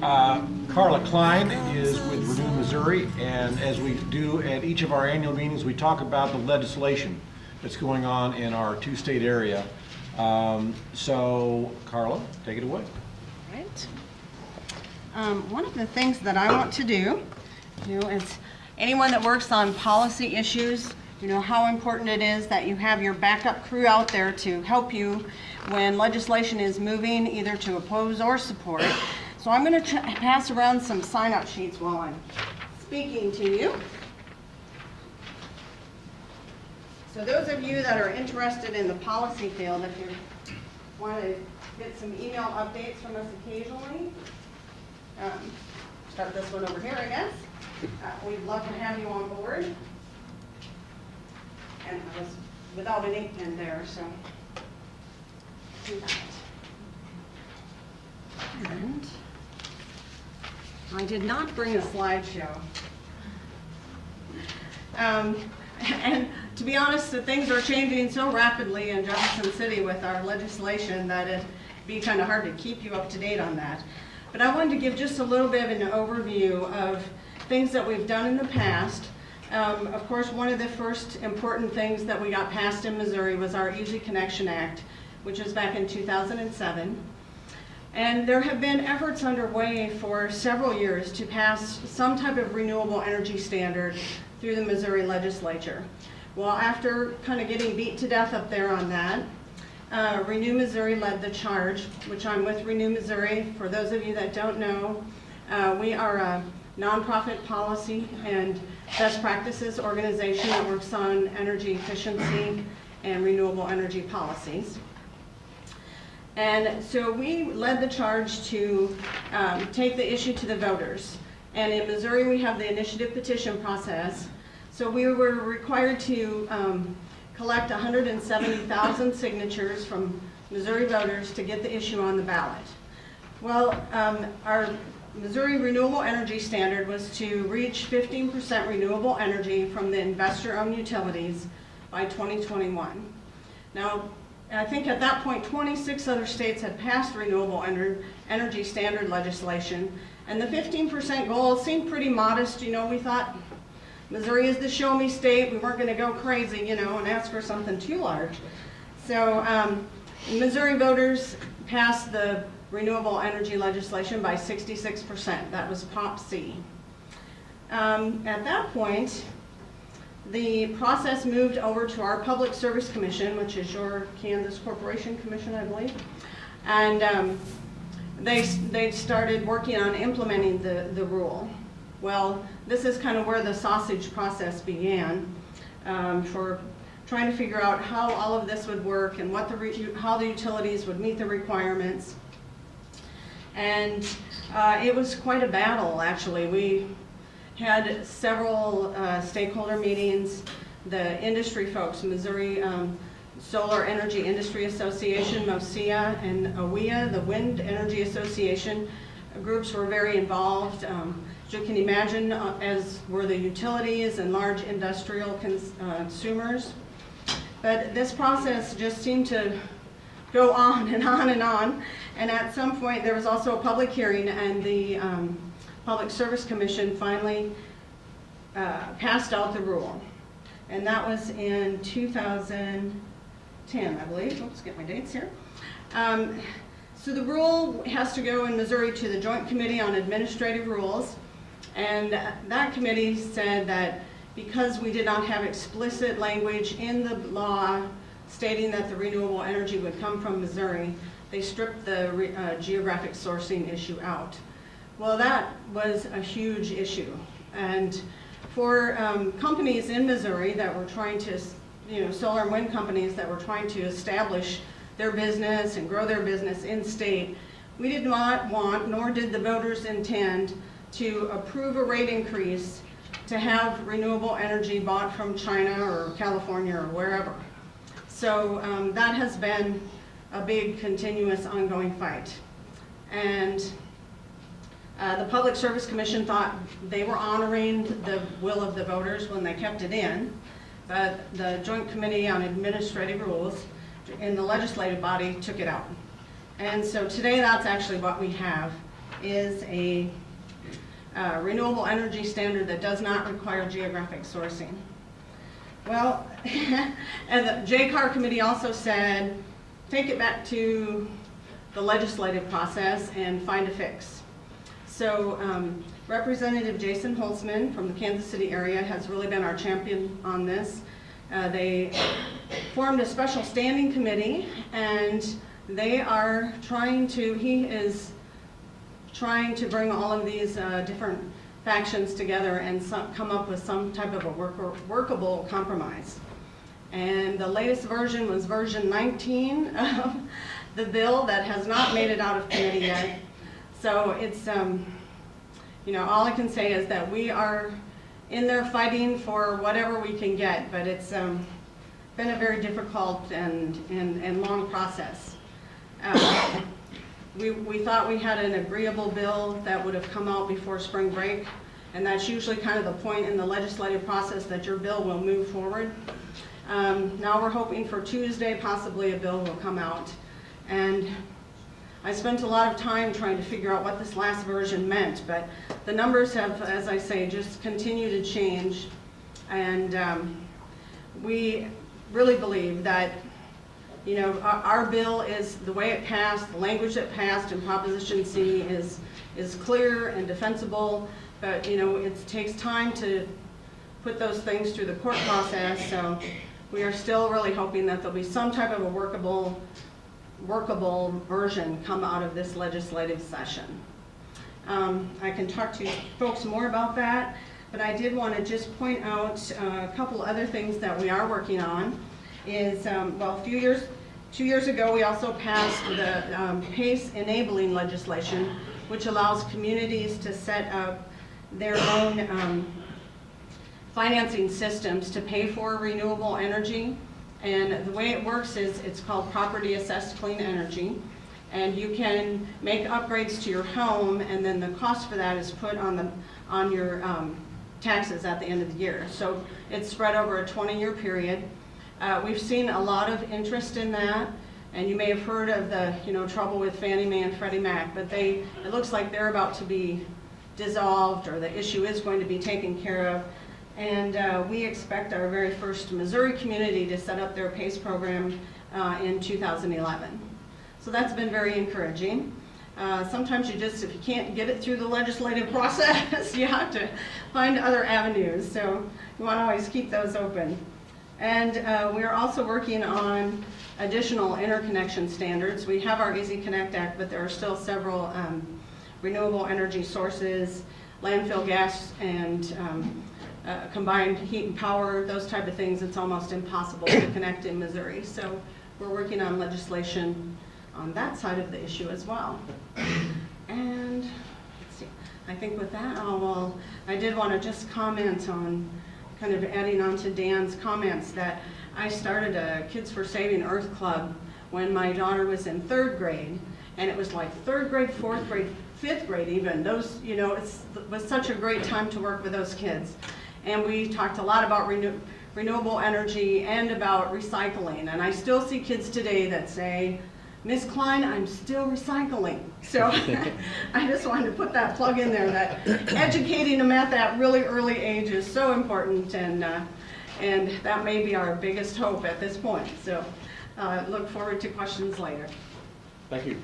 Carla Klein is with Renew Missouri, and as we do at each of our annual meetings, we talk about the legislation that's going on in our two-state area. So, Carla, take it away. Right. One of the things that I want to do, is anyone that works on policy issues, how important it is that you have your backup crew out there to help you when legislation is moving either to oppose or support. So I'm going to pass around some sign-up sheets while I'm speaking to you. So those of you that are interested in the policy field, if you want to get some email updates from us occasionally, start this one over here, I guess. We'd love to have you on board. And I was without an ink pen there, so do that. And I did not bring a slideshow. And to be honest, the things are changing so rapidly in Jefferson City with our legislation that it'd be kind of hard to keep you up to date on that. But I wanted to give just a little bit of an overview of things that we've done in the past. Of course, one of the first important things that we got passed in Missouri was our Easy Connection Act, which was back in 2007. And there have been efforts underway for several years to pass some type of renewable energy standard through the Missouri legislature. Well, after kind of getting beat to death up there on that, Renew Missouri led the charge, which I'm with Renew Missouri. For those of you that don't know, we are a nonprofit policy and best practices organization that works on energy efficiency and renewable energy policies. And so we led the charge to take the issue to the voters. And in Missouri, we have the initiative petition process. So we were required to collect 170,000 signatures from Missouri voters to get the issue on the ballot. Well, our Missouri Renewable Energy Standard was to reach 15% renewable energy from the investor-owned utilities by 2021. Now, I think at that point, 26 other states had passed renewable energy standard legislation, and the 15% goal seemed pretty modest. We thought Missouri is the show-me state. We weren't going to go crazy, and ask for something too large. So Missouri voters passed the renewable energy legislation by 66%. That was Prop C. At that point, the process moved over to our Public Service Commission, which is your Kansas Corporation Commission, I believe. And they started working on implementing the rule. Well, this is kind of where the sausage process began for trying to figure out how all of this would work and how the utilities would meet the requirements. And it was quite a battle, actually. We had several stakeholder meetings. The industry folks, Missouri Solar Energy Industry Association, MOSIA, and AWEA, the Wind Energy Association, groups were very involved. As you can imagine, as were the utilities and large industrial consumers. But this process just seemed to go on and on and on. And at some point, there was also a public hearing, and the Public Service Commission finally passed out the rule. And that was in 2010, I believe. Let's get my dates here. So the rule has to go in Missouri to the Joint Committee on Administrative Rules. And that committee said that because we did not have explicit language in the law stating that the renewable energy would come from Missouri, they stripped the geographic sourcing issue out. Well, that was a huge issue. And for companies in Missouri that were trying to, solar and wind companies that were trying to establish their business and grow their business in state, we did not want, nor did the voters intend, to approve a rate increase to have renewable energy bought from China or California or wherever. So that has been a big, continuous, ongoing fight. And the Public Service Commission thought they were honoring the will of the voters when they kept it in, but the Joint Committee on Administrative Rules in the legislative body took it out. And so today that's actually what we have is a renewable energy standard that does not require geographic sourcing. Well, and the JCAR committee also said, take it back to the legislative process and find a fix. So Representative Jason Holtzman from the Kansas City area has really been our champion on this. They formed a special standing committee, and they are trying to, he is trying to bring all of these different factions together and come up with some type of a workable compromise. And the latest version was version 19 of the bill that has not made it out of committee yet. So it's, you know, all I can say is that we are in there fighting for whatever we can get, but it's been a very difficult and long process. We thought we had an agreeable bill that would have come out before spring break, and that's usually kind of the point in the legislative process that your bill will move forward. Now we're hoping for Tuesday, possibly a bill will come out. And I spent a lot of time trying to figure out what this last version meant, but the numbers have, as I say, just continued to change. And we really believe that, you know, our bill is, the way it passed, the language that passed in Proposition C is clear and defensible, but, you know, it takes time to put those things through the court process, so we are still really hoping that there'll be some type of a workable version come out of this legislative session. I can talk to folks more about that, but I did want to just point out a couple other things that we are working on. Is, well, 2 years ago we also passed the PACE enabling legislation, which allows communities to set up their own financing systems to pay for renewable energy. And the way it works is it's called property assessed clean energy. And you can make upgrades to your home, and then the cost for that is put on your taxes at the end of the year. So it's spread over a 20-year period. We've seen a lot of interest in that, and you may have heard of the, you know, trouble with Fannie Mae and Freddie Mac, but it looks like they're about to be dissolved, or the issue is going to be taken care of. And we expect our very first Missouri community to set up their PACE program in 2011. So that's been very encouraging. Sometimes you just, if you can't get it through the legislative process, you have to find other avenues. So you want to always keep those open. And we are also working on additional interconnection standards. We have our Easy Connect Act, but there are still several renewable energy sources, landfill gas, and combined heat and power, those type of things. It's almost impossible to connect in Missouri. So we're working on legislation on that side of the issue as well. And let's see, I think with that, I did want to just comment on, kind of adding on to Dan's comments, that I started a Kids for Saving Earth Club when my daughter was in 3rd grade, and it was like 3rd grade, 4th grade, 5th grade even. Those, you know, it was such a great time to work with those kids. And we talked a lot about renewable energy and about recycling, and I still see kids today that say, Miss Klein, I'm still recycling. So I just wanted to put that plug in there, that educating them at that really early age is so important, and that may be our biggest hope at this point. So look forward to questions later. Thank you.